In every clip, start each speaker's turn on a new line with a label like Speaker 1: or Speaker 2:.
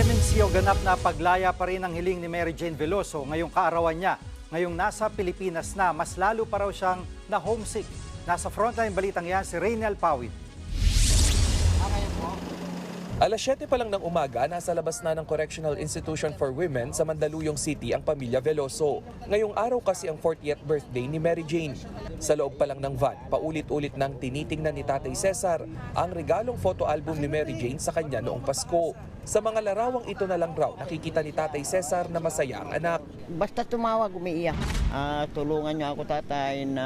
Speaker 1: clemency o ganap na paglaya pa rin ang hiling ni Mary Jane Veloso ngayong kaarawan niya. Ngayong nasa Pilipinas na, mas lalo pa raw siyang na-homesick. Nasa frontline balitang yan si Rainiel Pawid.
Speaker 2: Alas 7 pa lang ng umaga, nasa labas na ng Correctional Institution for Women sa Mandaluyong City ang pamilya Veloso. Ngayong araw kasi ang 40th birthday ni Mary Jane. Sa loob pa lang ng van, paulit-ulit nang tinitingnan ni Tatay Cesar ang regalong photo album ni Mary Jane sa kanya noong Pasko. Sa mga larawang ito na lang raw, nakikita ni Tatay Cesar na masaya ang anak.
Speaker 3: Basta tumawag, umiiyak. Tulungan niyo ako, tatay, na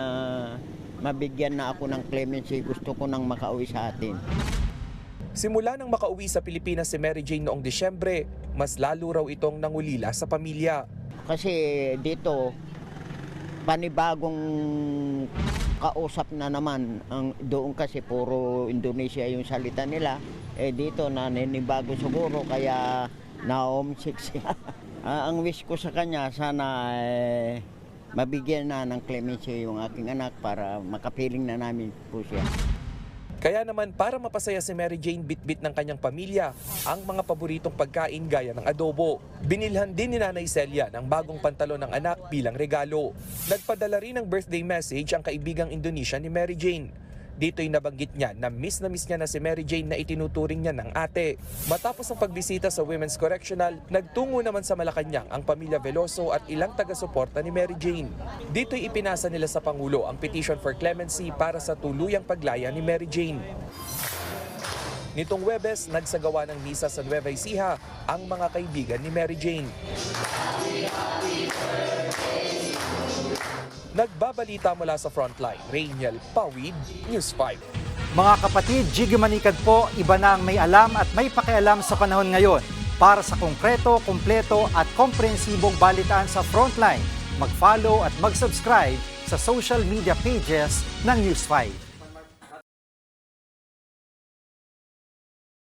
Speaker 3: mabigyan na ako ng clemency. Gusto ko nang makauwi sa atin.
Speaker 2: Simula nang makauwi sa Pilipinas si Mary Jane noong Disyembre, mas lalo raw itong nangulila sa pamilya.
Speaker 3: Kasi dito, panibagong kausap na naman. Doon kasi puro Indonesia yung salita nila. Dito naninibago siguro kaya na-homesick siya. Ang wish ko sa kanya, sana mabigyan na ng clemency yung aking anak para makapiling na namin po siya.
Speaker 2: Kaya naman para mapasaya si Mary Jane, bit-bit ng kanyang pamilya ang mga paboritong pagkain gaya ng adobo. Binilhan din ni Nanay Celia ng bagong pantalon ng anak bilang regalo. Nagpadala rin ng birthday message ang kaibigang Indonesian ni Mary Jane. Dito'y nabanggit niya na miss niya na si Mary Jane na itinuturing niya ng ate. Matapos ang pagbisita sa Women's Correctional, nagtungo naman sa Malacanang ang pamilya Veloso at ilang taga-suporta ni Mary Jane. Dito'y ipinasa nila sa Pangulo ang petition for clemency para sa tuluyang paglaya ni Mary Jane. Nitong Huwebes, nagsagawa ng misa sa Nueva Ecija ang mga kaibigan ni Mary Jane. Nagbabalita mula sa Frontline, Rainiel Pawid, News 5.
Speaker 1: Mga kapatid, Jiggy Manikad po, iba na ang may alam at may pakialam sa panahon ngayon. Para sa konkreto, kumpleto at komprehensibong balitaan sa Frontline, mag-follow at mag-subscribe sa social media pages ng News 5.